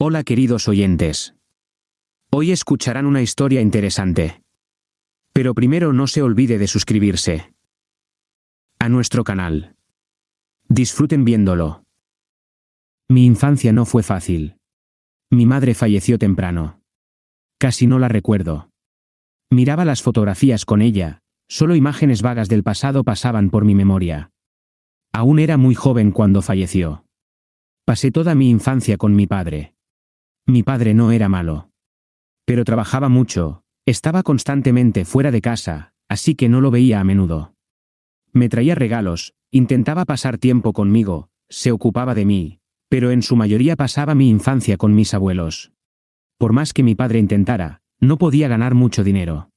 Hola queridos oyentes. Hoy escucharán una historia interesante. Pero primero no se olvide de suscribirse a nuestro canal. Disfruten viéndolo. Mi infancia no fue fácil. Mi madre falleció temprano. Casi no la recuerdo. Miraba las fotografías con ella, solo imágenes vagas del pasado pasaban por mi memoria. Aún era muy joven cuando falleció. Pasé toda mi infancia con mi padre. Mi padre no era malo. Pero trabajaba mucho, estaba constantemente fuera de casa, así que no lo veía a menudo. Me traía regalos, intentaba pasar tiempo conmigo, se ocupaba de mí, pero en su mayoría pasaba mi infancia con mis abuelos. Por más que mi padre intentara, no podía ganar mucho dinero.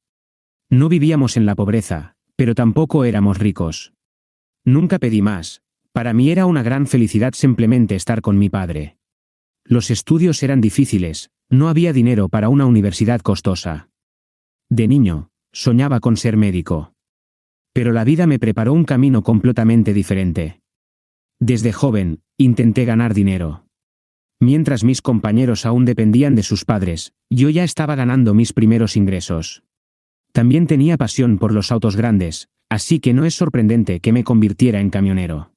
No vivíamos en la pobreza, pero tampoco éramos ricos. Nunca pedí más, para mí era una gran felicidad simplemente estar con mi padre. Los estudios eran difíciles, no había dinero para una universidad costosa. De niño, soñaba con ser médico. Pero la vida me preparó un camino completamente diferente. Desde joven, intenté ganar dinero. Mientras mis compañeros aún dependían de sus padres, yo ya estaba ganando mis primeros ingresos. También tenía pasión por los autos grandes, así que no es sorprendente que me convirtiera en camionero.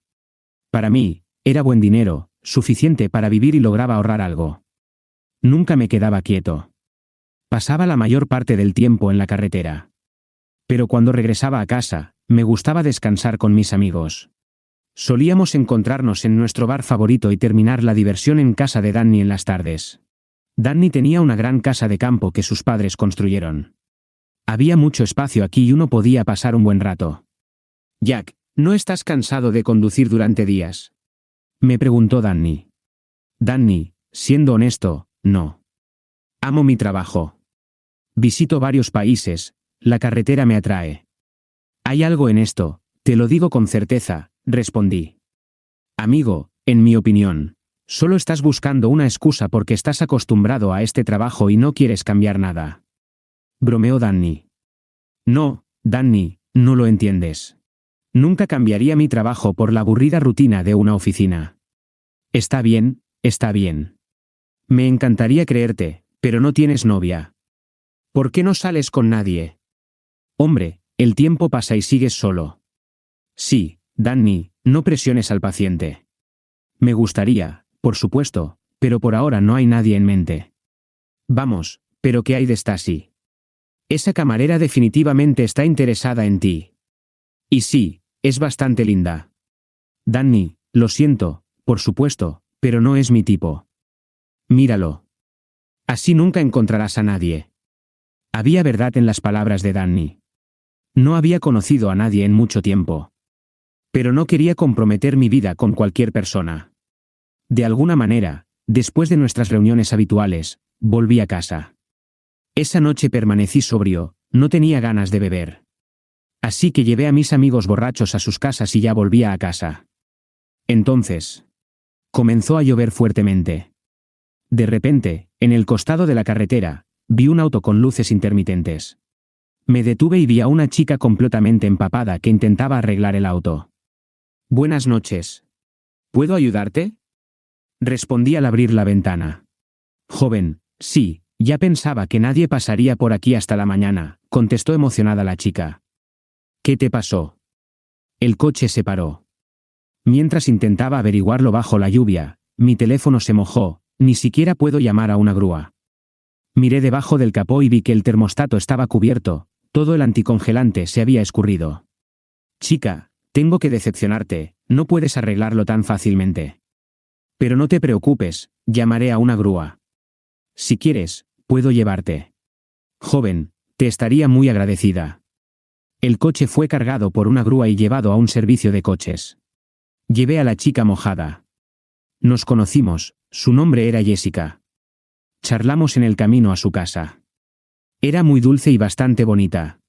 Para mí, era buen dinero, suficiente para vivir y lograba ahorrar algo. Nunca me quedaba quieto. Pasaba la mayor parte del tiempo en la carretera. Pero cuando regresaba a casa, me gustaba descansar con mis amigos. Solíamos encontrarnos en nuestro bar favorito y terminar la diversión en casa de Danny en las tardes. Danny tenía una gran casa de campo que sus padres construyeron. Había mucho espacio aquí y uno podía pasar un buen rato. Jack, ¿no estás cansado de conducir durante días?, me preguntó Danny. Danny, siendo honesto, no. Amo mi trabajo. Visito varios países, la carretera me atrae. Hay algo en esto, te lo digo con certeza, respondí. Amigo, en mi opinión, solo estás buscando una excusa porque estás acostumbrado a este trabajo y no quieres cambiar nada. Bromeó Danny. No, Danny, no lo entiendes. Nunca cambiaría mi trabajo por la aburrida rutina de una oficina. Está bien, está bien. Me encantaría creerte, pero no tienes novia. ¿Por qué no sales con nadie? Hombre, el tiempo pasa y sigues solo. Sí, Danny, no presiones al paciente. Me gustaría, por supuesto, pero por ahora no hay nadie en mente. Vamos, ¿pero qué hay de Stacy? Esa camarera definitivamente está interesada en ti. Y sí, es bastante linda. Danny, lo siento, por supuesto, pero no es mi tipo. Míralo. Así nunca encontrarás a nadie. Había verdad en las palabras de Danny. No había conocido a nadie en mucho tiempo. Pero no quería comprometer mi vida con cualquier persona. De alguna manera, después de nuestras reuniones habituales, volví a casa. Esa noche permanecí sobrio, no tenía ganas de beber. Así que llevé a mis amigos borrachos a sus casas y ya volvía a casa. Entonces, comenzó a llover fuertemente. De repente, en el costado de la carretera, vi un auto con luces intermitentes. Me detuve y vi a una chica completamente empapada que intentaba arreglar el auto. Buenas noches. ¿Puedo ayudarte?, respondí al abrir la ventana. Joven, sí, ya pensaba que nadie pasaría por aquí hasta la mañana, contestó emocionada la chica. ¿Qué te pasó? El coche se paró. Mientras intentaba averiguarlo bajo la lluvia, mi teléfono se mojó, ni siquiera puedo llamar a una grúa. Miré debajo del capó y vi que el termostato estaba cubierto, todo el anticongelante se había escurrido. Chica, tengo que decepcionarte, no puedes arreglarlo tan fácilmente. Pero no te preocupes, llamaré a una grúa. Si quieres, puedo llevarte. Joven, te estaría muy agradecida. El coche fue cargado por una grúa y llevado a un servicio de coches. Llevé a la chica mojada. Nos conocimos, su nombre era Jessica. Charlamos en el camino a su casa. Era muy dulce y bastante bonita.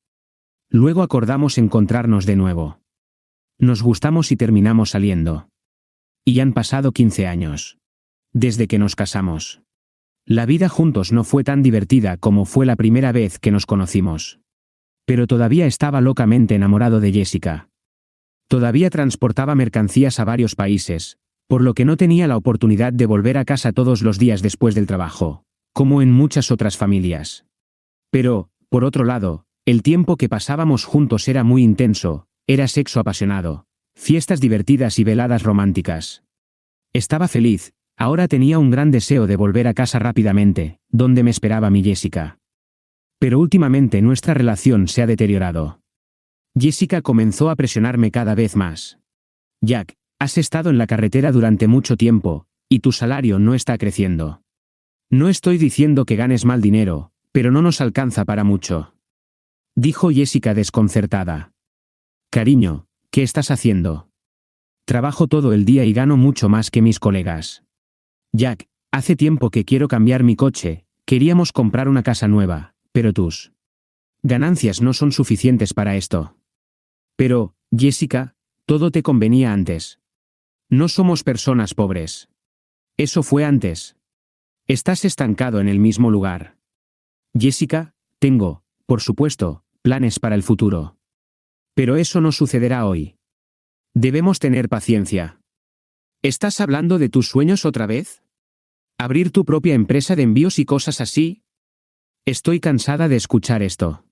Luego acordamos encontrarnos de nuevo. Nos gustamos y terminamos saliendo. Y han pasado 15 años. Desde que nos casamos. La vida juntos no fue tan divertida como fue la primera vez que nos conocimos. Pero todavía estaba locamente enamorado de Jessica. Todavía transportaba mercancías a varios países, por lo que no tenía la oportunidad de volver a casa todos los días después del trabajo, como en muchas otras familias. Pero, por otro lado, el tiempo que pasábamos juntos era muy intenso, era sexo apasionado, fiestas divertidas y veladas románticas. Estaba feliz, ahora tenía un gran deseo de volver a casa rápidamente, donde me esperaba mi Jessica. Pero últimamente nuestra relación se ha deteriorado. Jessica comenzó a presionarme cada vez más. Jack, has estado en la carretera durante mucho tiempo, y tu salario no está creciendo. No estoy diciendo que ganes mal dinero, pero no nos alcanza para mucho. Dijo Jessica desconcertada. Cariño, ¿qué estás haciendo? Trabajo todo el día y gano mucho más que mis colegas. Jack, hace tiempo que quiero cambiar mi coche, queríamos comprar una casa nueva, pero tus ganancias no son suficientes para esto. Pero, Jessica, todo te convenía antes. No somos personas pobres. Eso fue antes. Estás estancado en el mismo lugar. Jessica, tengo, por supuesto, planes para el futuro. Pero eso no sucederá hoy. Debemos tener paciencia. ¿Estás hablando de tus sueños otra vez? ¿Abrir tu propia empresa de envíos y cosas así? Estoy cansada de escuchar esto.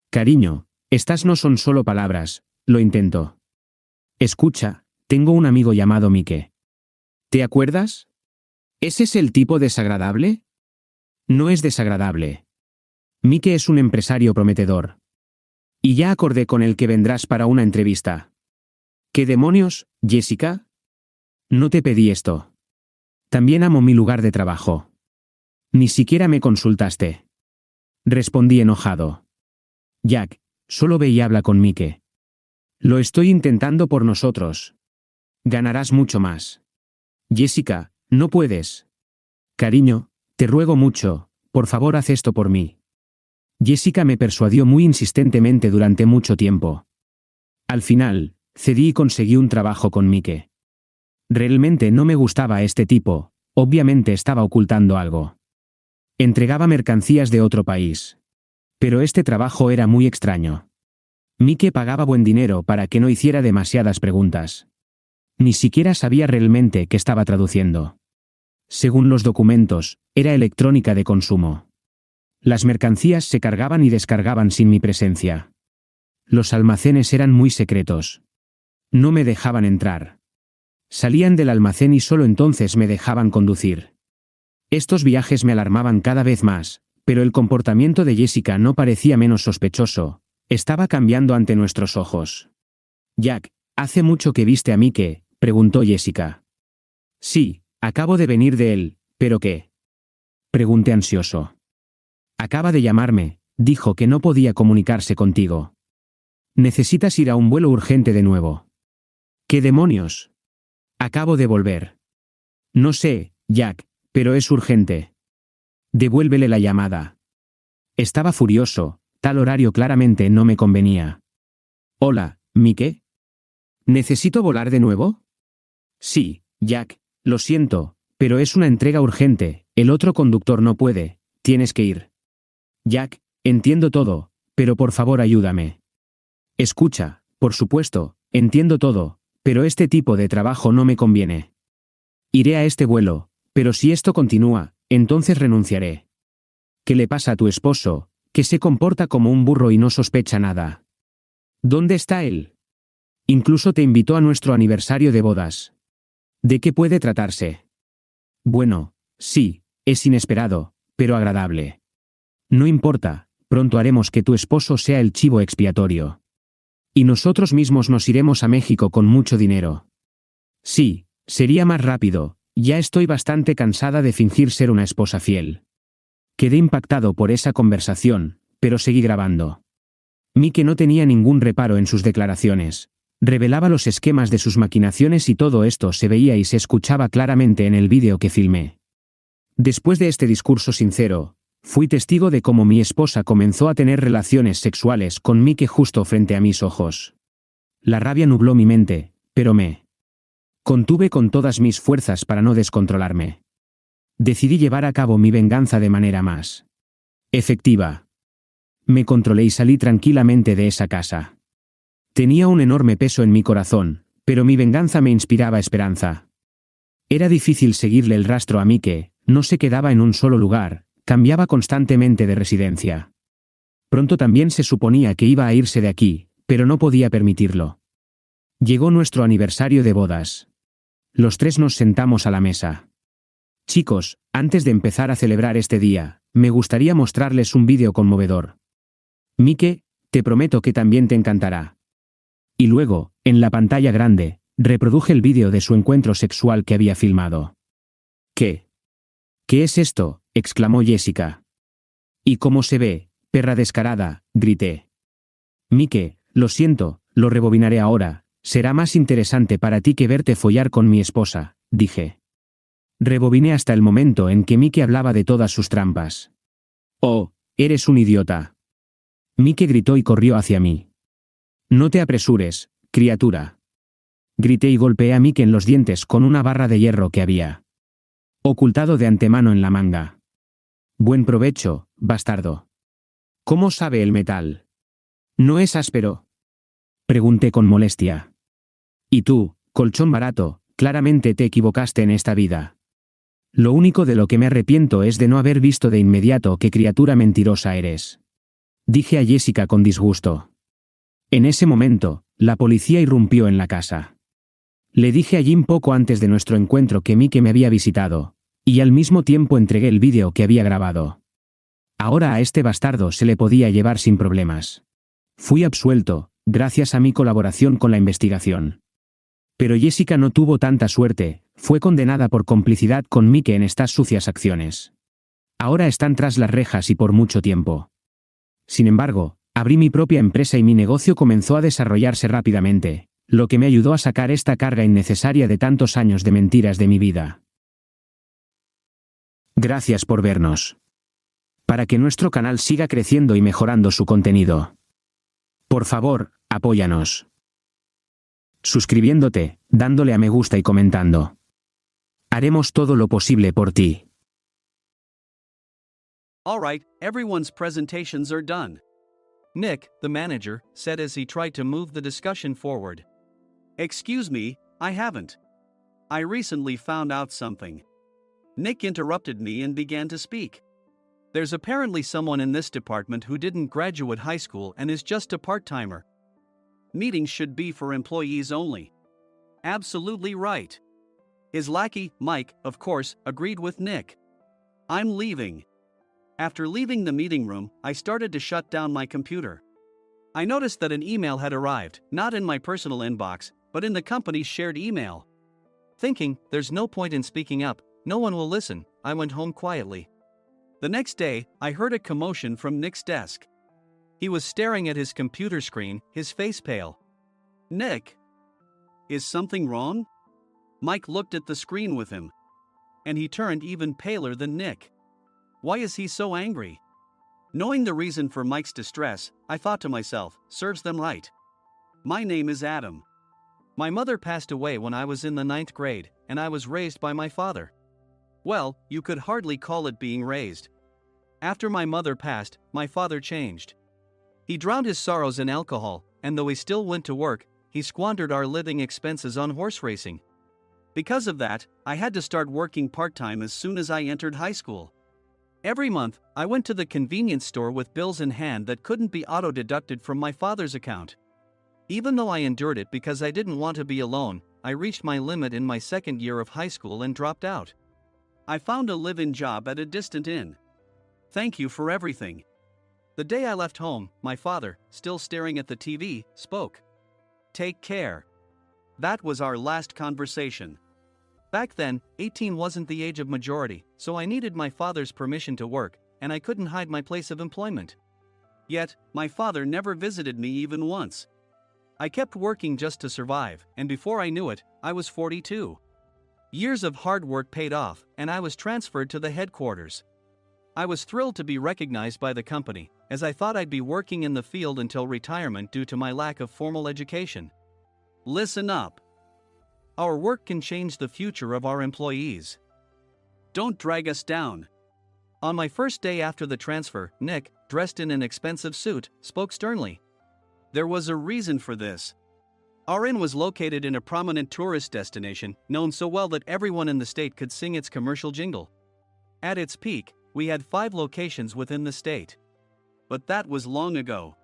Cariño, estas no son solo palabras, lo intento. Escucha, tengo un amigo llamado Mike. ¿Te acuerdas? ¿Ese es el tipo desagradable? No es desagradable. Mike es un empresario prometedor. Y ya acordé con el que vendrás para una entrevista. ¿Qué demonios, Jessica? No te pedí esto. También amo mi lugar de trabajo. Ni siquiera me consultaste. Respondí enojado. Jack, solo ve y habla con Mike. Lo estoy intentando por nosotros. Ganarás mucho más. Jessica, no puedes. Cariño, te ruego mucho, por favor haz esto por mí. Jessica me persuadió muy insistentemente durante mucho tiempo. Al final, cedí y conseguí un trabajo con Mike. Realmente no me gustaba este tipo, obviamente estaba ocultando algo. Entregaba mercancías de otro país. Pero este trabajo era muy extraño. Mike pagaba buen dinero para que no hiciera demasiadas preguntas. Ni siquiera sabía realmente qué estaba traduciendo. Según los documentos, era electrónica de consumo. Las mercancías se cargaban y descargaban sin mi presencia. Los almacenes eran muy secretos. No me dejaban entrar. Salían del almacén y solo entonces me dejaban conducir. Estos viajes me alarmaban cada vez más, pero el comportamiento de Jessica no parecía menos sospechoso. Estaba cambiando ante nuestros ojos. Jack, ¿hace mucho que viste a Mike?, preguntó Jessica. Sí, acabo de venir de él, ¿pero qué? Pregunté ansioso. Acaba de llamarme, dijo que no podía comunicarse contigo. Necesitas ir a un vuelo urgente de nuevo. ¿Qué demonios? Acabo de volver. No sé, Jack, pero es urgente. Devuélvele la llamada. Estaba furioso, tal horario claramente no me convenía. Hola, Mike. ¿Necesito volar de nuevo? Sí, Jack, lo siento, pero es una entrega urgente, el otro conductor no puede, tienes que ir. Jack, entiendo todo, pero por favor ayúdame. Escucha, por supuesto, entiendo todo, pero este tipo de trabajo no me conviene. Iré a este vuelo, pero si esto continúa, entonces renunciaré. ¿Qué le pasa a tu esposo, que se comporta como un burro y no sospecha nada? ¿Dónde está él? Incluso te invitó a nuestro aniversario de bodas. ¿De qué puede tratarse? Bueno, sí, es inesperado, pero agradable. No importa, pronto haremos que tu esposo sea el chivo expiatorio. Y nosotros mismos nos iremos a México con mucho dinero. Sí, sería más rápido, ya estoy bastante cansada de fingir ser una esposa fiel. Quedé impactado por esa conversación, pero seguí grabando. Mike no tenía ningún reparo en sus declaraciones. Revelaba los esquemas de sus maquinaciones y todo esto se veía y se escuchaba claramente en el vídeo que filmé. Después de este discurso sincero, fui testigo de cómo mi esposa comenzó a tener relaciones sexuales con Mike justo frente a mis ojos. La rabia nubló mi mente, pero me contuve con todas mis fuerzas para no descontrolarme. Decidí llevar a cabo mi venganza de manera más efectiva. Me controlé y salí tranquilamente de esa casa. Tenía un enorme peso en mi corazón, pero mi venganza me inspiraba esperanza. Era difícil seguirle el rastro a Mike, no se quedaba en un solo lugar, cambiaba constantemente de residencia. Pronto también se suponía que iba a irse de aquí, pero no podía permitirlo. Llegó nuestro aniversario de bodas. Los tres nos sentamos a la mesa. Chicos, antes de empezar a celebrar este día, me gustaría mostrarles un vídeo conmovedor. Mike, te prometo que también te encantará. Y luego, en la pantalla grande, reproduje el vídeo de su encuentro sexual que había filmado. ¿Qué? ¿Qué es esto?, exclamó Jessica. ¿Y cómo se ve, perra descarada?, grité. Mike, lo siento, lo rebobinaré ahora, será más interesante para ti que verte follar con mi esposa, dije. Rebobiné hasta el momento en que Mike hablaba de todas sus trampas. Oh, eres un idiota. Mike gritó y corrió hacia mí. No te apresures, criatura. Grité y golpeé a Mike en los dientes con una barra de hierro que había ocultado de antemano en la manga. Buen provecho, bastardo. ¿Cómo sabe el metal? ¿No es áspero?, pregunté con molestia. Y tú, colchón barato, claramente te equivocaste en esta vida. Lo único de lo que me arrepiento es de no haber visto de inmediato qué criatura mentirosa eres. Dije a Jessica con disgusto. En ese momento, la policía irrumpió en la casa. Le dije a Jim poco antes de nuestro encuentro que Mike me había visitado, y al mismo tiempo entregué el vídeo que había grabado. Ahora a este bastardo se le podía llevar sin problemas. Fui absuelto, gracias a mi colaboración con la investigación. Pero Jessica no tuvo tanta suerte, fue condenada por complicidad con Mike en estas sucias acciones. Ahora están tras las rejas y por mucho tiempo. Sin embargo, abrí mi propia empresa y mi negocio comenzó a desarrollarse rápidamente, lo que me ayudó a sacar esta carga innecesaria de tantos años de mentiras de mi vida. Gracias por vernos. Para que nuestro canal siga creciendo y mejorando su contenido, por favor, apóyanos suscribiéndote, dándole a me gusta y comentando. Haremos todo lo posible por ti. All right, everyone's presentations are done. Nick, the manager, said as he tried to move the discussion forward. Excuse me, I haven't. I recently found out something. Nick interrupted me and began to speak. There's apparently someone in this department who didn't graduate high school and is just a part-timer. Meetings should be for employees only. Absolutely right. His lackey, Mike, of course, agreed with Nick. I'm leaving. After leaving the meeting room, I started to shut down my computer. I noticed that an email had arrived, not in my personal inbox, but in the company's shared email. Thinking, there's no point in speaking up, no one will listen, I went home quietly. The next day, I heard a commotion from Nick's desk. He was staring at his computer screen, his face pale. Nick? Is something wrong? Mike looked at the screen with him. And he turned even paler than Nick. Why is he so angry? Knowing the reason for Mike's distress, I thought to myself, serves them right. My name is Adam. My mother passed away when I was in the 9th grade, and I was raised by my father. Well, you could hardly call it being raised. After my mother passed, my father changed. He drowned his sorrows in alcohol, and though he still went to work, he squandered our living expenses on horse racing. Because of that, I had to start working part-time as soon as I entered high school. Every month, I went to the convenience store with bills in hand that couldn't be auto-deducted from my father's account. Even though I endured it because I didn't want to be alone, I reached my limit in my second year of high school and dropped out. I found a live-in job at a distant inn. Thank you for everything. The day I left home, my father, still staring at the TV, spoke. Take care. That was our last conversation. Back then, 18 wasn't the age of majority, so I needed my father's permission to work, and I couldn't hide my place of employment. Yet, my father never visited me even once. I kept working just to survive, and before I knew it, I was 42. Years of hard work paid off, and I was transferred to the headquarters. I was thrilled to be recognized by the company, as I thought I'd be working in the field until retirement due to my lack of formal education. Listen up. Our work can change the future of our employees. Don't drag us down. On my first day after the transfer, Nick, dressed in an expensive suit, spoke sternly. There was a reason for this. Our inn was located in a prominent tourist destination, known so well that everyone in the state could sing its commercial jingle. At its peak, we had 5 locations within the state. But that was long ago.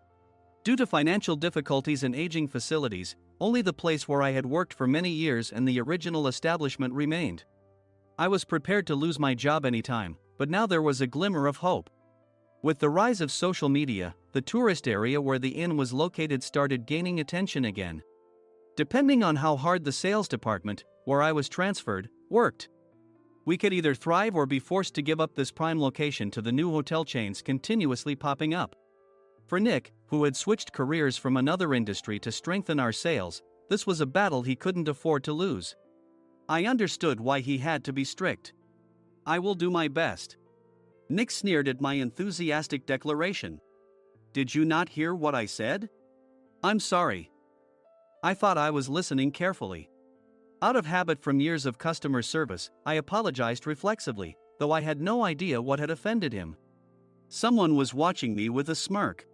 Due to financial difficulties and aging facilities, only the place where I had worked for many years and the original establishment remained. I was prepared to lose my job anytime, but now there was a glimmer of hope. With the rise of social media, the tourist area where the inn was located started gaining attention again. Depending on how hard the sales department, where I was transferred, worked, we could either thrive or be forced to give up this prime location to the new hotel chains continuously popping up. For Nick, who had switched careers from another industry to strengthen our sales, this was a battle he couldn't afford to lose. I understood why he had to be strict. "I will do my best." Nick sneered at my enthusiastic declaration. "Did you not hear what I said?" "I'm sorry." I thought I was listening carefully. Out of habit from years of customer service, I apologized reflexively, though I had no idea what had offended him. Someone was watching me with a smirk.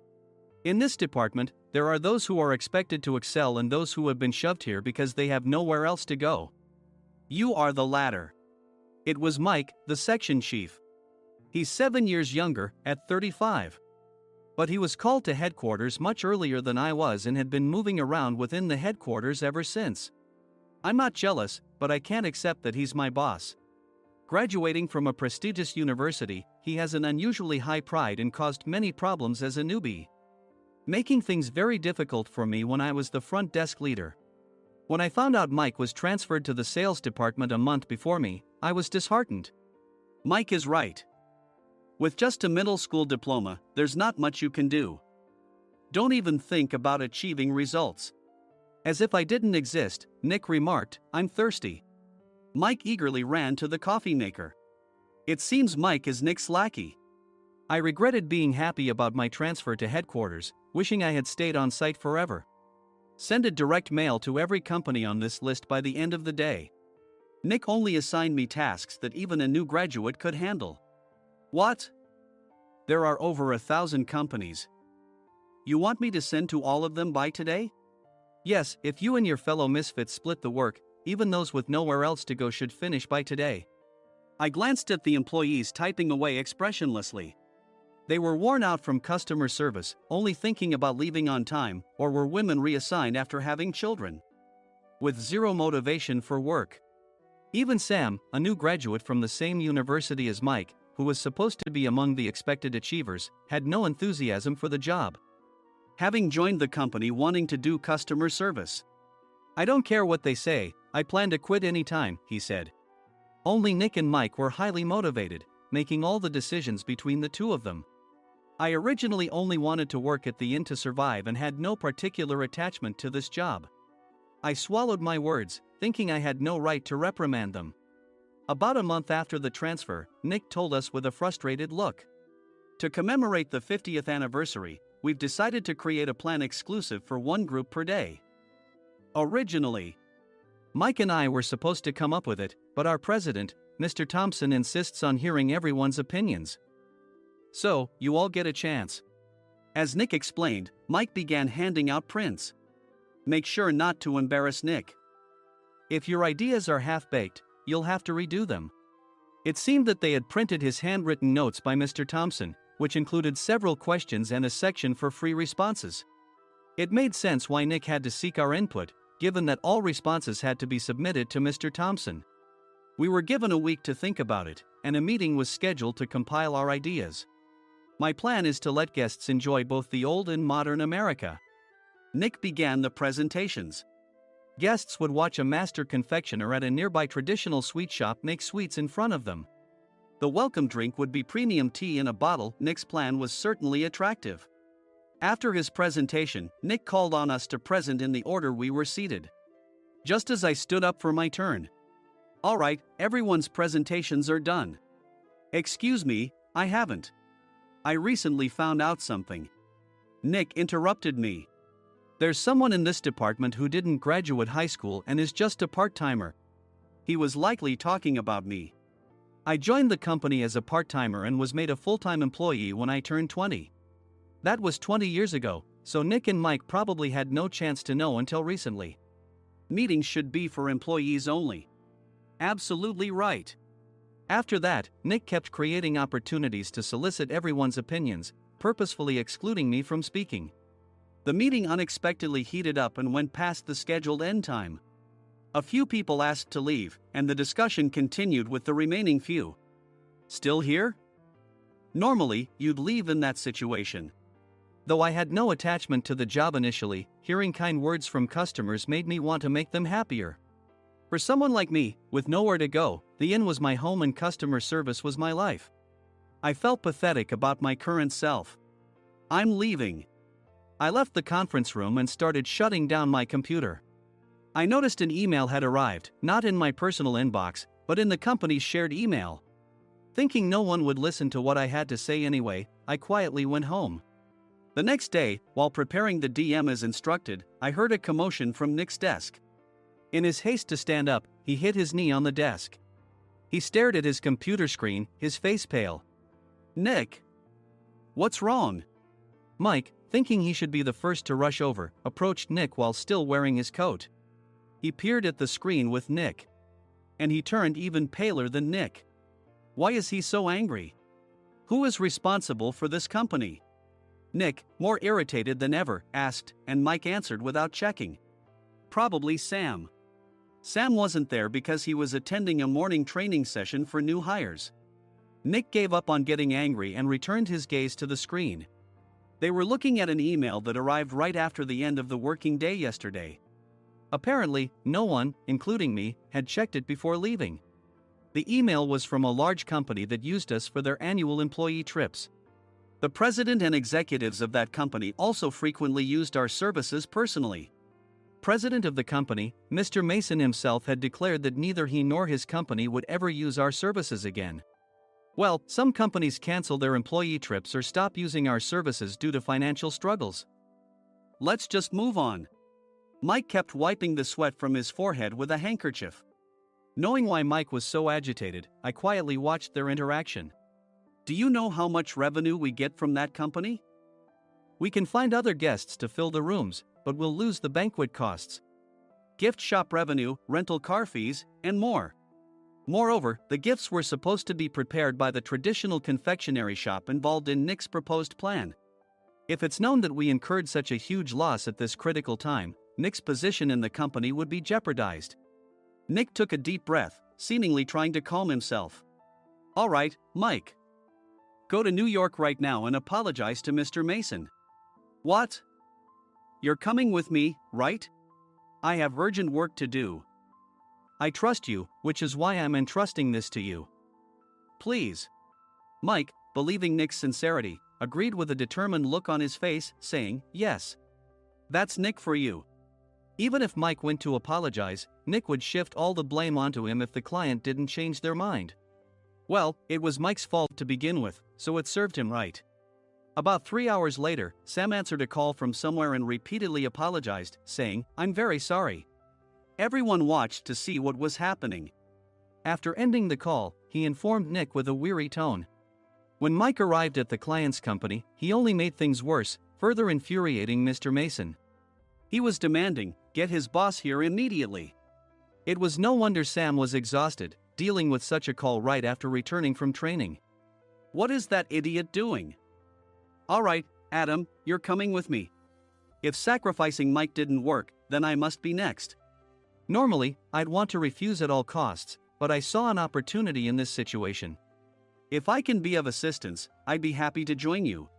In this department, there are those who are expected to excel and those who have been shoved here because they have nowhere else to go. You are the latter. It was Mike, the section chief. He's 7 years younger, at 35. But he was called to headquarters much earlier than I was and had been moving around within the headquarters ever since. I'm not jealous, but I can't accept that he's my boss. Graduating from a prestigious university, he has an unusually high pride and caused many problems as a newbie, making things very difficult for me when I was the front desk leader. When I found out Mike was transferred to the sales department a month before me, I was disheartened. Mike is right. With just a middle school diploma, there's not much you can do. Don't even think about achieving results. As if I didn't exist, Nick remarked, "I'm thirsty." Mike eagerly ran to the coffee maker. It seems Mike is Nick's lackey. I regretted being happy about my transfer to headquarters, wishing I had stayed on site forever. Send a direct mail to every company on this list by the end of the day. Nick only assigned me tasks that even a new graduate could handle. What? There are over 1,000 companies. You want me to send to all of them by today? Yes, if you and your fellow misfits split the work, even those with nowhere else to go should finish by today. I glanced at the employees typing away expressionlessly. They were worn out from customer service, only thinking about leaving on time, or were women reassigned after having children, with zero motivation for work. Even Sam, a new graduate from the same university as Mike, who was supposed to be among the expected achievers, had no enthusiasm for the job, having joined the company wanting to do customer service. "I don't care what they say, I plan to quit anytime," he said. Only Nick and Mike were highly motivated, making all the decisions between the two of them. I originally only wanted to work at the inn to survive and had no particular attachment to this job. I swallowed my words, thinking I had no right to reprimand them. About a month after the transfer, Nick told us with a frustrated look, "To commemorate the 50th anniversary, we've decided to create a plan exclusive for one group per day." Originally, Mike and I were supposed to come up with it, but our president, Mr. Thompson, insists on hearing everyone's opinions. "So, you all get a chance." As Nick explained, Mike began handing out prints. "Make sure not to embarrass Nick. If your ideas are half-baked, you'll have to redo them." It seemed that they had printed his handwritten notes by Mr. Thompson, which included several questions and a section for free responses. It made sense why Nick had to seek our input, given that all responses had to be submitted to Mr. Thompson. We were given a week to think about it, and a meeting was scheduled to compile our ideas. My plan is to let guests enjoy both the old and modern America. Nick began the presentations. Guests would watch a master confectioner at a nearby traditional sweet shop make sweets in front of them. The welcome drink would be premium tea in a bottle. Nick's plan was certainly attractive. After his presentation, Nick called on us to present in the order we were seated. Just as I stood up for my turn. "All right, everyone's presentations are done." "Excuse me, I haven't. I recently found out something." Nick interrupted me. "There's someone in this department who didn't graduate high school and is just a part-timer." He was likely talking about me. I joined the company as a part-timer and was made a full-time employee when I turned 20. That was 20 years ago, so Nick and Mike probably had no chance to know until recently. Meetings should be for employees only. Absolutely right. After that, Nick kept creating opportunities to solicit everyone's opinions, purposefully excluding me from speaking. The meeting unexpectedly heated up and went past the scheduled end time. A few people asked to leave, and the discussion continued with the remaining few. Still here? Normally, you'd leave in that situation. Though I had no attachment to the job initially, hearing kind words from customers made me want to make them happier. For someone like me, with nowhere to go, the inn was my home and customer service was my life. I felt pathetic about my current self. I'm leaving. I left the conference room and started shutting down my computer. I noticed an email had arrived, not in my personal inbox, but in the company's shared email. Thinking no one would listen to what I had to say anyway, I quietly went home. The next day, while preparing the DM as instructed, I heard a commotion from Nick's desk. In his haste to stand up, he hit his knee on the desk. He stared at his computer screen, his face pale. Nick! What's wrong? Mike, thinking he should be the first to rush over, approached Nick while still wearing his coat. He peered at the screen with Nick. And he turned even paler than Nick. Why is he so angry? Who is responsible for this company? Nick, more irritated than ever, asked, and Mike answered without checking. Probably Sam. Sam wasn't there because he was attending a morning training session for new hires. Nick gave up on getting angry and returned his gaze to the screen. They were looking at an email that arrived right after the end of the working day yesterday. Apparently, no one, including me, had checked it before leaving. The email was from a large company that used us for their annual employee trips. The president and executives of that company also frequently used our services personally. President of the company, Mr. Mason himself, had declared that neither he nor his company would ever use our services again. Well, some companies cancel their employee trips or stop using our services due to financial struggles. Let's just move on. Mike kept wiping the sweat from his forehead with a handkerchief. Knowing why Mike was so agitated, I quietly watched their interaction. Do you know how much revenue we get from that company? We can find other guests to fill the rooms, but we'll lose the banquet costs, gift shop revenue, rental car fees, and more. Moreover, the gifts were supposed to be prepared by the traditional confectionery shop involved in Nick's proposed plan. If it's known that we incurred such a huge loss at this critical time, Nick's position in the company would be jeopardized. Nick took a deep breath, seemingly trying to calm himself. All right, Mike. Go to New York right now and apologize to Mr. Mason. What? You're coming with me, right? I have urgent work to do. I trust you, which is why I'm entrusting this to you. Please. Mike, believing Nick's sincerity, agreed with a determined look on his face, saying, yes. That's Nick for you. Even if Mike went to apologize, Nick would shift all the blame onto him if the client didn't change their mind. Well, it was Mike's fault to begin with, so it served him right. About 3 hours later, Sam answered a call from somewhere and repeatedly apologized, saying, I'm very sorry. Everyone watched to see what was happening. After ending the call, he informed Nick with a weary tone. When Mike arrived at the client's company, he only made things worse, further infuriating Mr. Mason. He was demanding, get his boss here immediately. It was no wonder Sam was exhausted, dealing with such a call right after returning from training. What is that idiot doing? All right, Adam, you're coming with me. If sacrificing Mike didn't work, then I must be next. Normally, I'd want to refuse at all costs, but I saw an opportunity in this situation. If I can be of assistance, I'd be happy to join you.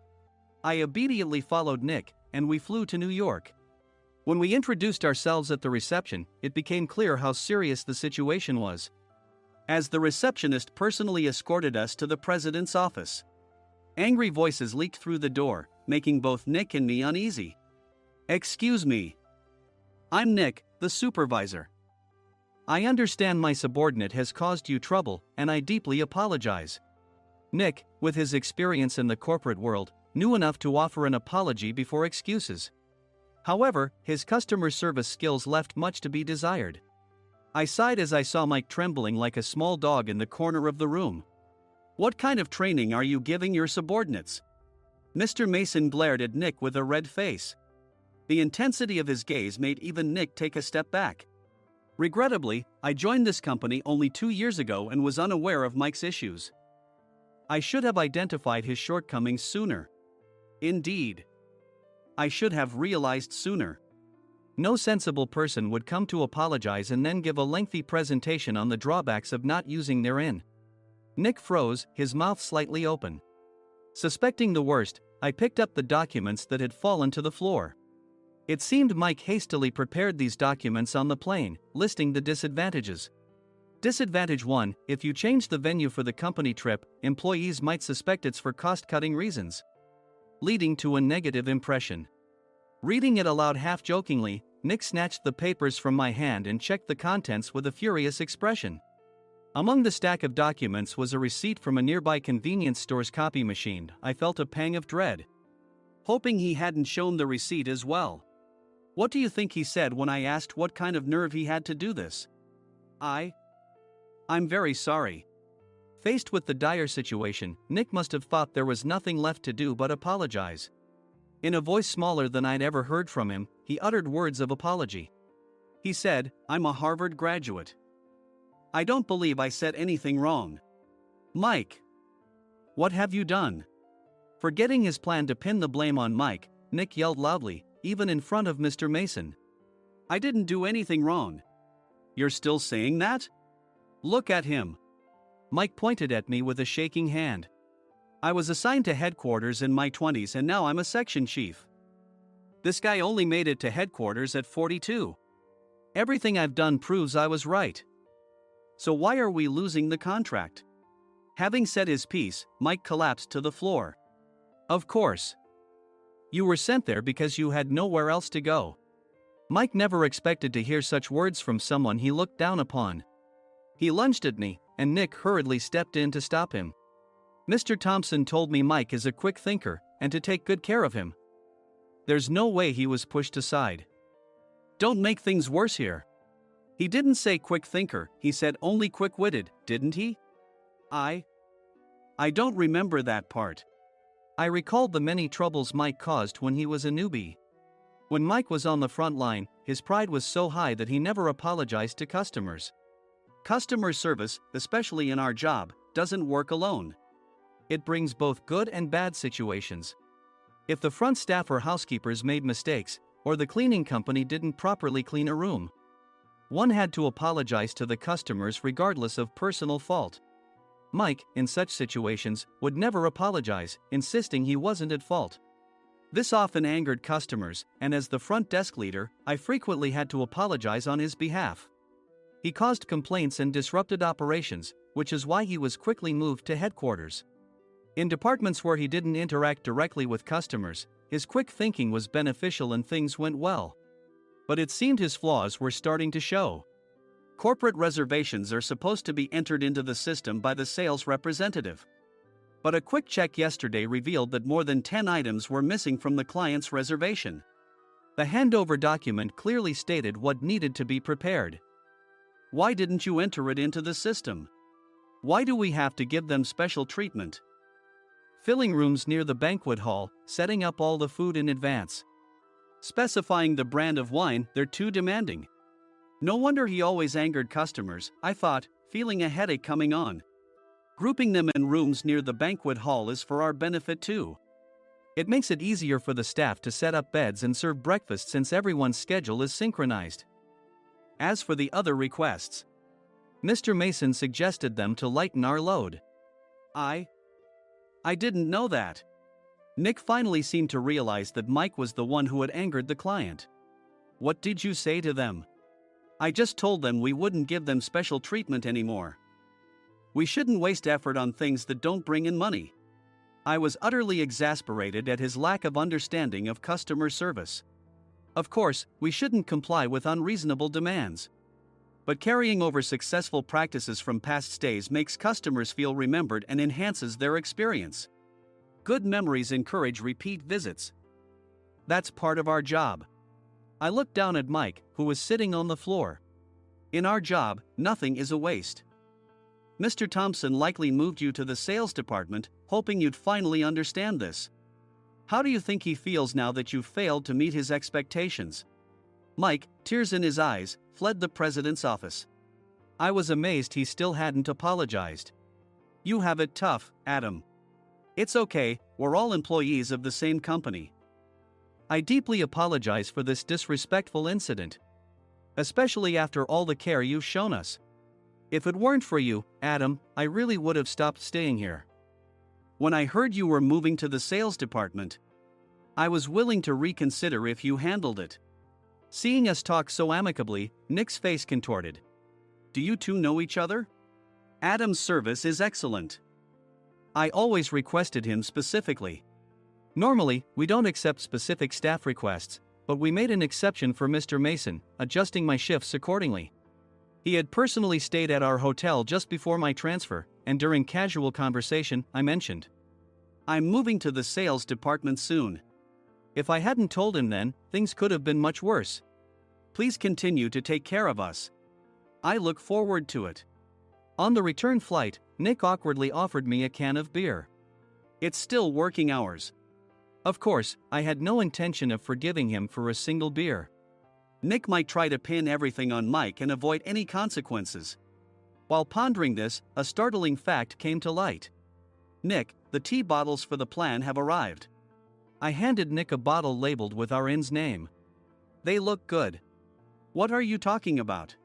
I obediently followed Nick, and we flew to New York. When we introduced ourselves at the reception, it became clear how serious the situation was, as the receptionist personally escorted us to the president's office. Angry voices leaked through the door, making both Nick and me uneasy. Excuse me. I'm Nick, the supervisor. I understand my subordinate has caused you trouble, and I deeply apologize. Nick, with his experience in the corporate world, knew enough to offer an apology before excuses. However, his customer service skills left much to be desired. I sighed as I saw Mike trembling like a small dog in the corner of the room. What kind of training are you giving your subordinates? Mr. Mason glared at Nick with a red face. The intensity of his gaze made even Nick take a step back. Regrettably, I joined this company only 2 years ago and was unaware of Mike's issues. I should have identified his shortcomings sooner. Indeed. I should have realized sooner. No sensible person would come to apologize and then give a lengthy presentation on the drawbacks of not using therein. Nick froze, his mouth slightly open. Suspecting the worst, I picked up the documents that had fallen to the floor. It seemed Mike hastily prepared these documents on the plane, listing the disadvantages. Disadvantage 1: if you change the venue for the company trip, employees might suspect it's for cost-cutting reasons, leading to a negative impression. Reading it aloud half-jokingly, Nick snatched the papers from my hand and checked the contents with a furious expression. Among the stack of documents was a receipt from a nearby convenience store's copy machine. I felt a pang of dread, hoping he hadn't shown the receipt as well. What do you think he said when I asked what kind of nerve he had to do this? I'm very sorry. Faced with the dire situation, Nick must have thought there was nothing left to do but apologize. In a voice smaller than I'd ever heard from him, he uttered words of apology. He said, "I'm a Harvard graduate. I don't believe I said anything wrong." Mike! What have you done? Forgetting his plan to pin the blame on Mike, Nick yelled loudly, even in front of Mr. Mason. "I didn't do anything wrong." "You're still saying that? Look at him." Mike pointed at me with a shaking hand. "I was assigned to headquarters in my 20s and now I'm a section chief. This guy only made it to headquarters at 42. Everything I've done proves I was right. So why are we losing the contract?" Having said his piece, Mike collapsed to the floor. "Of course. You were sent there because you had nowhere else to go." Mike never expected to hear such words from someone he looked down upon. He lunged at me, and Nick hurriedly stepped in to stop him. "Mr. Thompson told me Mike is a quick thinker, and to take good care of him." There's no way he was pushed aside. "Don't make things worse here." "He didn't say quick thinker, he said only quick-witted, didn't he?" I don't remember that part." I recalled the many troubles Mike caused when he was a newbie. When Mike was on the front line, his pride was so high that he never apologized to customers. Customer service, especially in our job, doesn't work alone. It brings both good and bad situations. If the front staff or housekeepers made mistakes, or the cleaning company didn't properly clean a room, one had to apologize to the customers regardless of personal fault. Mike, in such situations, would never apologize, insisting he wasn't at fault. This often angered customers, and as the front desk leader, I frequently had to apologize on his behalf. He caused complaints and disrupted operations, which is why he was quickly moved to headquarters. In departments where he didn't interact directly with customers, his quick thinking was beneficial and things went well. But it seemed his flaws were starting to show. Corporate reservations are supposed to be entered into the system by the sales representative. But a quick check yesterday revealed that more than 10 items were missing from the client's reservation. The handover document clearly stated what needed to be prepared. Why didn't you enter it into the system? Why do we have to give them special treatment? Filling rooms near the banquet hall, setting up all the food in advance. Specifying the brand of wine, they're too demanding. No wonder he always angered customers, I thought, feeling a headache coming on. Grouping them in rooms near the banquet hall is for our benefit too. It makes it easier for the staff to set up beds and serve breakfast since everyone's schedule is synchronized. As for the other requests, Mr. Mason suggested them to lighten our load. I didn't know that. Nick finally seemed to realize that Mike was the one who had angered the client. What did you say to them? I just told them we wouldn't give them special treatment anymore. We shouldn't waste effort on things that don't bring in money. I was utterly exasperated at his lack of understanding of customer service. Of course, we shouldn't comply with unreasonable demands. But carrying over successful practices from past stays makes customers feel remembered and enhances their experience. Good memories encourage repeat visits. That's part of our job. I looked down at Mike, who was sitting on the floor. In our job, nothing is a waste. Mr. Thompson likely moved you to the sales department, hoping you'd finally understand this. How do you think he feels now that you failed to meet his expectations? Mike, tears in his eyes, fled the president's office. I was amazed he still hadn't apologized. You have it tough, Adam. It's okay, we're all employees of the same company. I deeply apologize for this disrespectful incident. Especially after all the care you've shown us. If it weren't for you, Adam, I really would have stopped staying here. When I heard you were moving to the sales department, I was willing to reconsider if you handled it. Seeing us talk so amicably, Nick's face contorted. Do you two know each other? Adam's service is excellent. I always requested him specifically. Normally, we don't accept specific staff requests, but we made an exception for Mr. Mason, adjusting my shifts accordingly. He had personally stayed at our hotel just before my transfer, and during casual conversation, I mentioned, I'm moving to the sales department soon. If I hadn't told him then, things could have been much worse. Please continue to take care of us. I look forward to it. On the return flight, Nick awkwardly offered me a can of beer. It's still working hours. Of course, I had no intention of forgiving him for a single beer. Nick might try to pin everything on Mike and avoid any consequences. While pondering this, a startling fact came to light. Nick, the tea bottles for the plan have arrived. I handed Nick a bottle labeled with our inn's name. They look good. What are you talking about?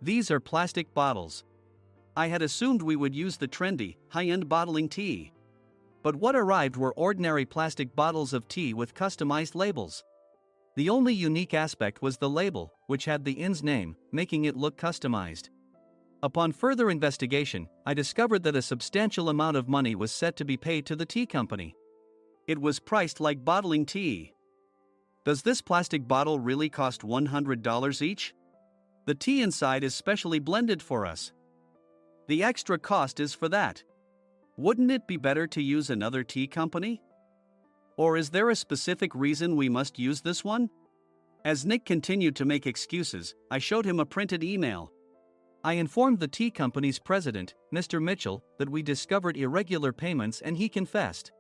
These are plastic bottles. I had assumed we would use the trendy, high-end bottling tea. But what arrived were ordinary plastic bottles of tea with customized labels. The only unique aspect was the label, which had the inn's name, making it look customized. Upon further investigation, I discovered that a substantial amount of money was set to be paid to the tea company. It was priced like bottling tea. Does this plastic bottle really cost $100 each? The tea inside is specially blended for us. The extra cost is for that. Wouldn't it be better to use another tea company? Or is there a specific reason we must use this one? As Nick continued to make excuses, I showed him a printed email. I informed the tea company's president, Mr. Mitchell, that we discovered irregular payments and he confessed.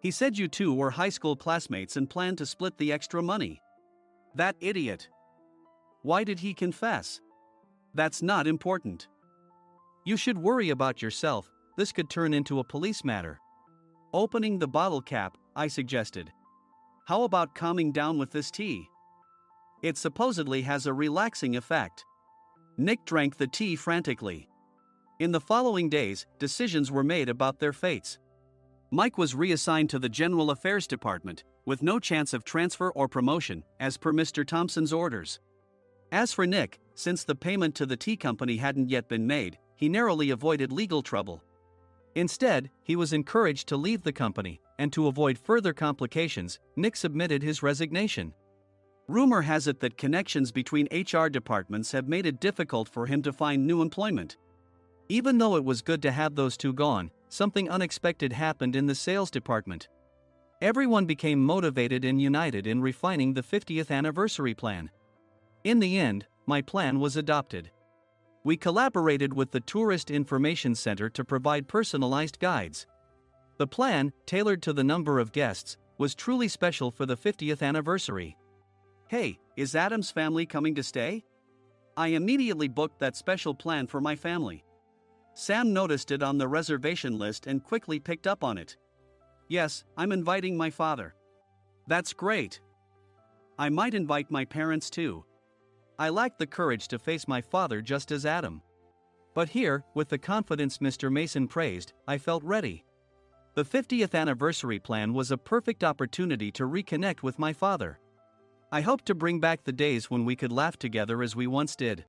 He said you two were high school classmates and planned to split the extra money. That idiot. Why did he confess? That's not important. You should worry about yourself, this could turn into a police matter. Opening the bottle cap, I suggested. How about calming down with this tea? It supposedly has a relaxing effect. Nick drank the tea frantically. In the following days, decisions were made about their fates. Mike was reassigned to the General Affairs Department, with no chance of transfer or promotion, as per Mr. Thompson's orders. As for Nick, since the payment to the tea company hadn't yet been made, he narrowly avoided legal trouble. Instead, he was encouraged to leave the company, and to avoid further complications, Nick submitted his resignation. Rumor has it that connections between HR departments have made it difficult for him to find new employment. Even though it was good to have those two gone, something unexpected happened in the sales department. Everyone became motivated and united in refining the 50th anniversary plan. In the end, my plan was adopted. We collaborated with the Tourist Information Center to provide personalized guides. The plan, tailored to the number of guests, was truly special for the 50th anniversary. Hey, is Adam's family coming to stay? I immediately booked that special plan for my family. Sam noticed it on the reservation list and quickly picked up on it. Yes, I'm inviting my father. That's great. I might invite my parents too. I lacked the courage to face my father just as Adam. But here, with the confidence Mr. Mason praised, I felt ready. The 50th anniversary plan was a perfect opportunity to reconnect with my father. I hoped to bring back the days when we could laugh together as we once did.